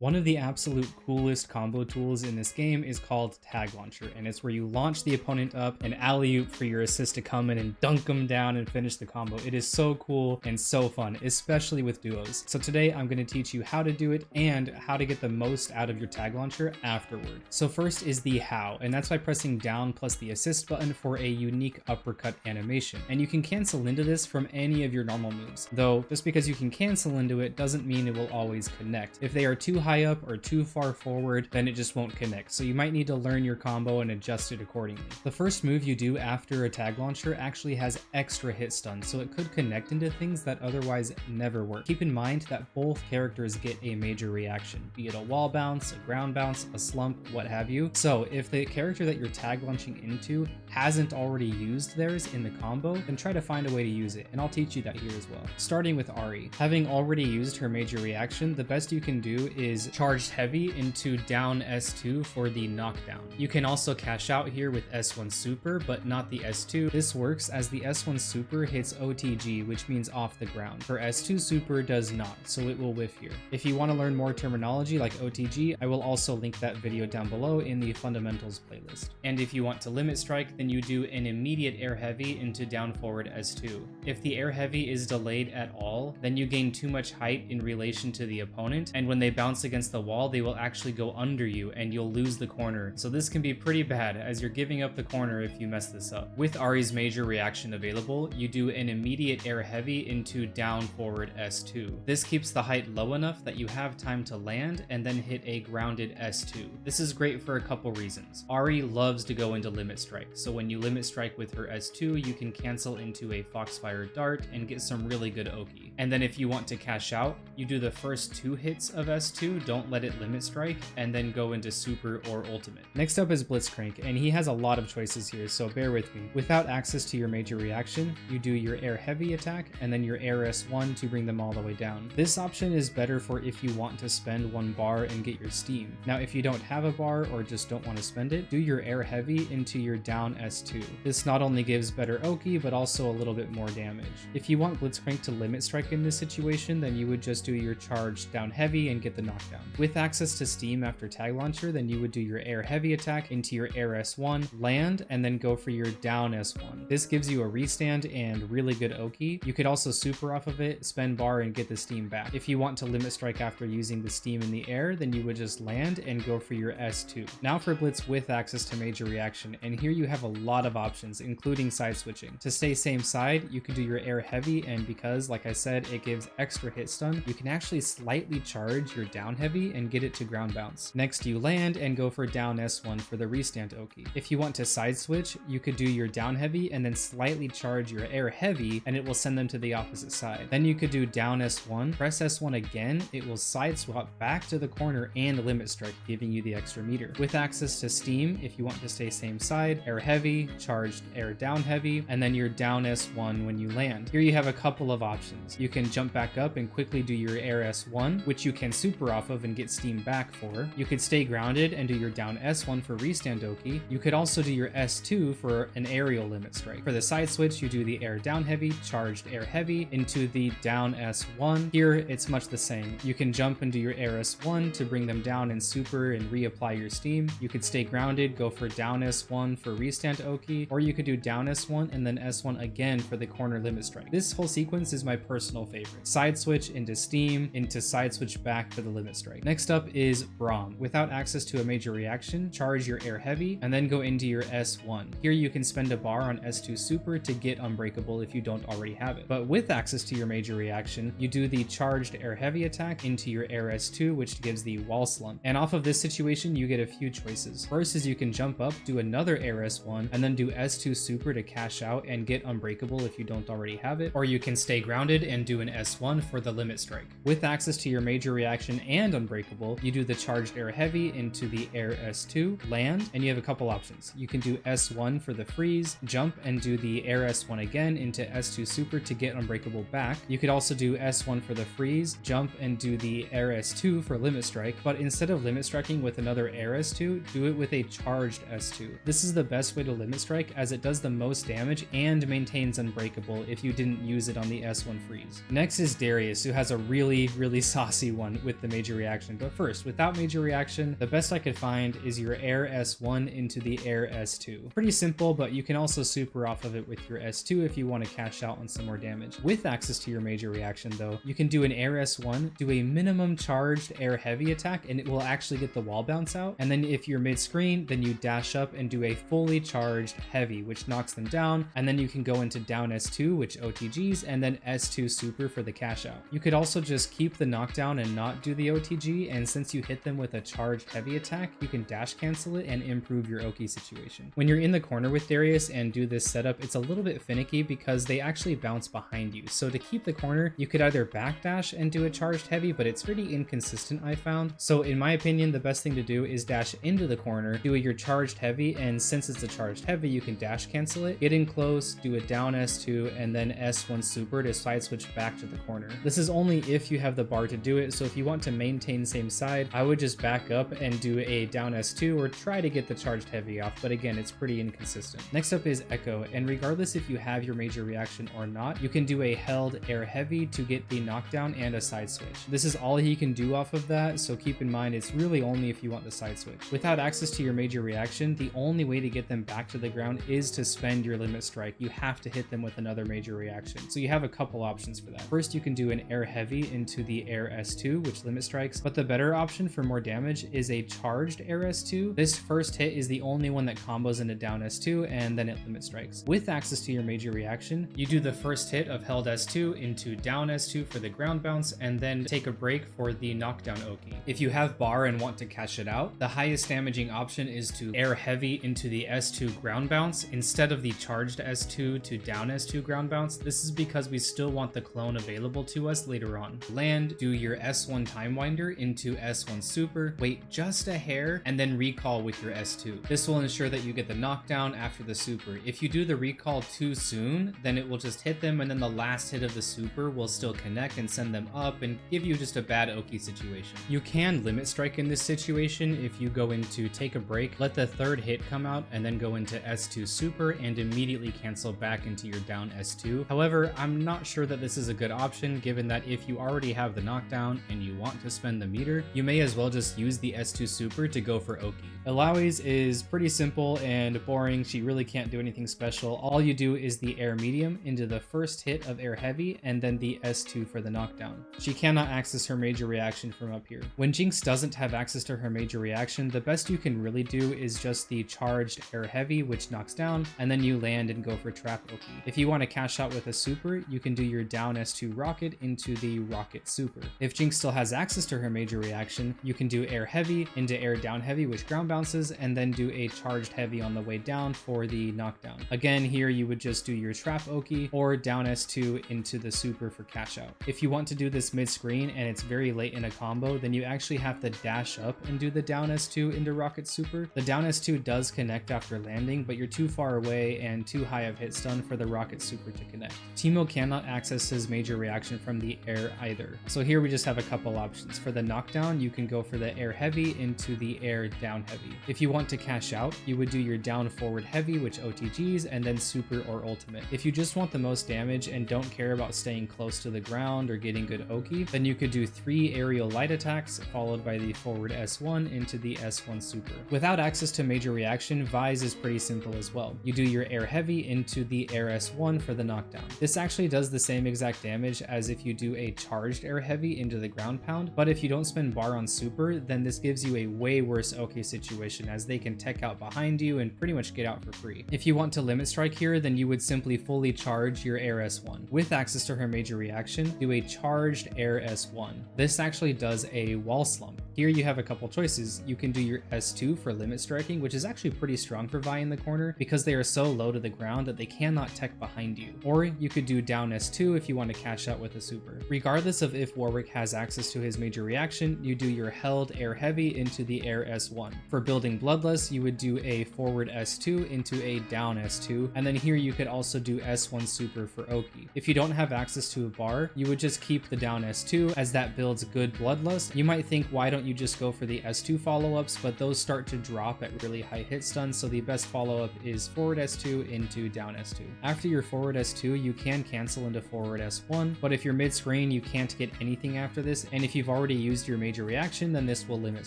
One of the absolute coolest combo tools in this game is called Tag Launcher, and it's where you launch the opponent up and alley-oop for your assist to come in and dunk them down and finish the combo. It is so cool and so fun, especially with duos. So today I'm going to teach you how to do it and how to get the most out of your Tag Launcher afterward. So first is the how, and that's by pressing down plus the assist button for a unique uppercut animation. And you can cancel into this from any of your normal moves, though just because you can cancel into it doesn't mean it will always connect. If they are too high up or too far forward, then it just won't connect. So you might need to learn your combo and adjust it accordingly. The first move you do after a Tag Launcher actually has extra hit stun, so it could connect into things that otherwise never work. Keep in mind that both characters get a major reaction, be it a wall bounce, a ground bounce, a slump, what have you. So if the character that you're tag launching into hasn't already used theirs in the combo, then try to find a way to use it, and I'll teach you that here as well. Starting with Ahri. Having already used her major reaction, the best you can do is charged heavy into down S2 for the knockdown. You can also cash out here with S1 super, but not the S2. This works as the S1 super hits OTG, which means off the ground. Her S2 super does not, so it will whiff here. If you want to learn more terminology like OTG, I will also link that video down below in the fundamentals playlist. And if you want to limit strike, then you do an immediate air heavy into down forward S2. If the air heavy is delayed at all, then you gain too much height in relation to the opponent, and when they bounce against the wall, they will actually go under you and you'll lose the corner. So this can be pretty bad as you're giving up the corner if you mess this up. With Ahri's major reaction available, you do an immediate air heavy into down forward S2. This keeps the height low enough that you have time to land and then hit a grounded S2. This is great for a couple reasons. Ahri loves to go into limit strike, so when you limit strike with her S2, you can cancel into a Foxfire Dart and get some really good Oki. And then if you want to cash out, you do the first 2 hits of S2, don't let it limit strike, and then go into super or ultimate. Next up is Blitzcrank, and he has a lot of choices here, so bear with me. Without access to your major reaction, you do your air heavy attack and then your air S1 to bring them all the way down. This option is better for if you want to spend 1 bar and get your steam. Now if you don't have a bar or just don't want to spend it, do your air heavy into your down S2. This not only gives better Oki, but also a little bit more damage. If you want Blitzcrank to limit strike in this situation, then you would just do your charge down heavy and get the knockdown. With access to steam after Tag Launcher, then you would do your air heavy attack into your air S1, land, and then go for your down S1. This gives you a restand and really good Oki. You could also super off of it, spend bar, and get the steam back. If you want to limit strike after using the steam in the air, then you would just land and go for your S2. Now for Blitz with access to major reaction, and here you have a lot of options, including side switching. To stay same side, you can do your air heavy, and because, like I said, it gives extra hit stun, you can actually slightly charge your down heavy and get it to ground bounce. Next you land and go for down S1 for the restand Oki. If you want to side switch, you could do your down heavy and then slightly charge your air heavy, and it will send them to the opposite side. Then you could do down S1, press S1 again, it will side swap back to the corner and limit strike, giving you the extra meter. With access to steam, if you want to stay same side, air heavy, charged air down heavy, and then your down S1 when you land. Here you have a couple of options. You can jump back up and quickly do your air S1, which you can super off of and get steam back for. You could stay grounded and do your down S1 for restand Oki. You could also do your S2 for an aerial limit strike. For the side switch, you do the air down heavy, charged air heavy into the down S1. Here, it's much the same. You can jump and do your air S1 to bring them down and super and reapply your steam. You could stay grounded, go for down S1 for restand Oki, or you could do down S1 and then S1 again for the corner limit strike. This whole sequence is my personal favorite. Side switch into steam, into side switch back for the limit strike. Next up is Braum. Without access to a major reaction, charge your air heavy and then go into your S1. Here you can spend a bar on S2 super to get unbreakable if you don't already have it. But with access to your major reaction, you do the charged air heavy attack into your air S2, which gives the wall slump. And off of this situation, you get a few choices. First is you can jump up, do another air S1, and then do S2 super to cash out and get unbreakable if you don't already have it. Or you can stay grounded and do an S1 for the limit strike. With access to your major reaction and unbreakable, you do the charged air heavy into the air S2, land, and you have a couple options. You can do S1 for the freeze, jump and do the air S1 again into S2 super to get unbreakable back. You could also do S1 for the freeze, jump and do the air S2 for limit strike, but instead of limit striking with another air S2, do it with a charged S2. This is the best way to limit strike as it does the most damage and maintains unbreakable if you didn't use it on the S1 freeze. Next is Darius, who has a really saucy one with the major major reaction. But first, without major reaction, the best I could find is your air S1 into the air S2. Pretty simple, but you can also super off of it with your S2 if you want to cash out on some more damage. With access to your major reaction though, you can do an air S1, do a minimum charged air heavy attack, and it will actually get the wall bounce out. And then if you're mid-screen, then you dash up and do a fully charged heavy, which knocks them down. And then you can go into down S2, which OTGs, and then S2 super for the cash out. You could also just keep the knockdown and not do the OTG, and since you hit them with a charged heavy attack, you can dash cancel it and improve your Oki situation. When you're in the corner with Darius and do this setup, it's a little bit finicky because they actually bounce behind you. So to keep the corner, you could either backdash and do a charged heavy, but it's pretty inconsistent, I found. So in my opinion, the best thing to do is dash into the corner, do your charged heavy, and since it's a charged heavy, you can dash cancel it, get in close, do a down S2, and then S1 super to side switch back to the corner. This is only if you have the bar to do it, so if you want to maintain same side, I would just back up and do a down S2 or try to get the charged heavy off, but again, it's pretty inconsistent. Next up is Ekko, and regardless if you have your major reaction or not, you can do a held air heavy to get the knockdown and a side switch. This is all he can do off of that, so keep in mind it's really only if you want the side switch. Without access to your major reaction, the only way to get them back to the ground is to spend your limit strike. You have to hit them with another major reaction. So you have a couple options for that. First, you can do an air heavy into the air S2, which limit strikes, but the better option for more damage is a charged air S2. This first hit is the only one that combos into down S2 and then it limit strikes. With access to your major reaction, you do the first hit of held S2 into down S2 for the ground bounce and then take a break for the knockdown Oki. If you have bar and want to cash it out, the highest damaging option is to air heavy into the S2 ground bounce instead of the charged S2 to down S2 ground bounce. This is because we still want the clone available to us later on. Land, do your S1 time winder into S1 super, wait just a hair, and then recall with your S2. This will ensure that you get the knockdown after the super. If you do the recall too soon, then it will just hit them and then the last hit of the super will still connect and send them up and give you just a bad Oki situation. You can limit strike in this situation if you go into take a break, let the third hit come out, and then go into S2 super and immediately cancel back into your down S2. However, I'm not sure that this is a good option given that if you already have the knockdown and you want to spend the meter, you may as well just use the S2 super to go for Oki. Illai's is pretty simple and boring. She really can't do anything special. All you do is the air medium into the first hit of air heavy and then the S2 for the knockdown. She cannot access her major reaction from up here. When Jinx doesn't have access to her major reaction, the best you can really do is just the charged air heavy, which knocks down, and then you land and go for trap Oki. If you want to cash out with a super, you can do your down S2 rocket into the rocket super. If Jinx still has access to her major reaction, you can do air heavy into air down heavy, which ground bounces, and then do a charged heavy on the way down for the knockdown. Again, here you would just do your trap Oki or down S2 into the super for cash out. If you want to do this mid-screen and it's very late in a combo, then you actually have to dash up and do the down S2 into rocket super. The down S2 does connect after landing, but you're too far away and too high of hit stun for the rocket super to connect. Teemo cannot access his major reaction from the air either. So here we just have a couple options. For the knockdown, you can go for the air heavy into the air down heavy. If you want to cash out, you would do your down forward heavy, which OTGs, and then super or ultimate. If you just want the most damage and don't care about staying close to the ground or getting good Oki, then you could do 3 aerial light attacks followed by the forward S1 into the S1 super. Without access to major reaction, Vise is pretty simple as well. You do your air heavy into the air S1 for the knockdown. This actually does the same exact damage as if you do a charged air heavy into the ground pound, but if you don't spend bar on super, then this gives you a way worse Oki situation as they can tech out behind you and pretty much get out for free. If you want to limit strike here, then you would simply fully charge your air S1. With access to her major reaction, do a charged air S1. This actually does a wall slump. Here you have a couple choices. You can do your S2 for limit striking, which is actually pretty strong for Vi in the corner because they are so low to the ground that they cannot tech behind you. Or you could do down S2 if you want to cash out with a super. Regardless of if Warwick has access to his major reaction, you do your held air heavy into the air S1. For building Bloodless, you would do a forward S2 into a down S2, and then here you could also do S1 super for Oki. If you don't have access to a bar, you would just keep the down S2 as that builds good Bloodlust. You might think, why don't you just go for the S2 follow-ups, but those start to drop at really high hit stun, so the best follow-up is forward S2 into down S2. After your forward S2, you can cancel into forward S1, but if you're mid-screen, you can't get anything after this, and if you've already already used your major reaction, then this will limit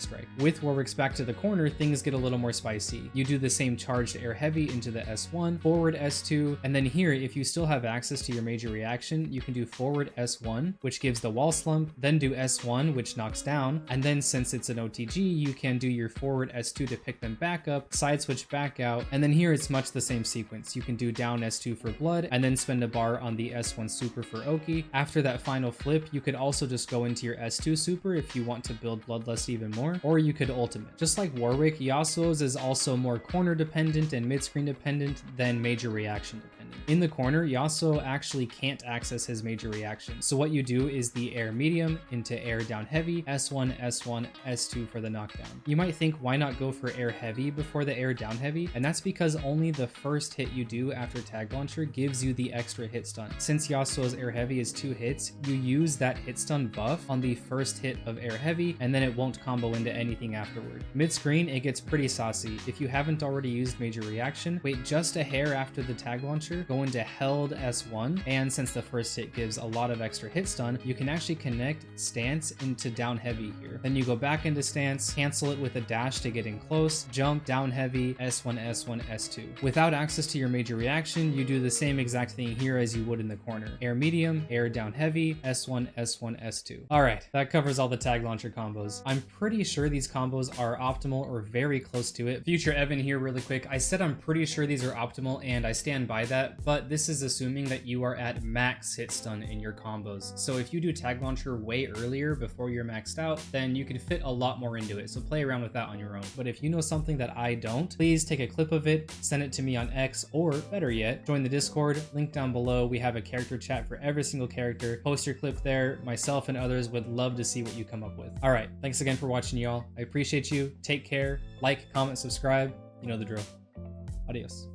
strike. With Warwick's back to the corner, things get a little more spicy. You do the same charged air heavy into the S1, forward S2, and then here, if you still have access to your major reaction, you can do forward S1, which gives the wall slump, then do S1, which knocks down, and then since it's an OTG, you can do your forward S2 to pick them back up, side switch back out, and then here it's much the same sequence. You can do down S2 for blood, and then spend a bar on the S1 super for Oki. After that final flip, you could also just go into your S2 super if you want to build Bloodlust even more, or you could ultimate. Just like Warwick, Yasuo's is also more corner dependent and mid-screen dependent than major reaction dependent. In the corner, Yasuo actually can't access his major reaction, so what you do is the air medium into air down heavy, S1, S1, S2 for the knockdown. You might think, why not go for air heavy before the air down heavy? And that's because only the first hit you do after tag launcher gives you the extra hit stun. Since Yasuo's air heavy is 2 hits, you use that hit stun buff on the first hit of air heavy, and then it won't combo into anything afterward. Mid-screen, it gets pretty saucy. If you haven't already used major reaction, wait just a hair after the tag launcher, go into held S1, and since the first hit gives a lot of extra hit stun, you can actually connect stance into down heavy here. Then you go back into stance, cancel it with a dash to get in close, jump, down heavy, S1, S1, S2. Without access to your major reaction, you do the same exact thing here as you would in the corner. Air medium, air down heavy, S1, S1, S2. Alright, that covers all the tag launcher combos. I'm pretty sure these combos are optimal or very close to it. Future Evan here really quick. I said I'm pretty sure these are optimal and I stand by that, but this is assuming that you are at max hit stun in your combos. So if you do tag launcher way earlier before you're maxed out, then you can fit a lot more into it. So play around with that on your own. But if you know something that I don't, please take a clip of it, send it to me on X, or better yet, join the Discord, link down below. We have a character chat for every single character. Post your clip there. Myself and others would love to see what you come up with. All right, thanks again for watching, y'all. I appreciate you. Take care. Like, comment, subscribe. You know the drill. Adios.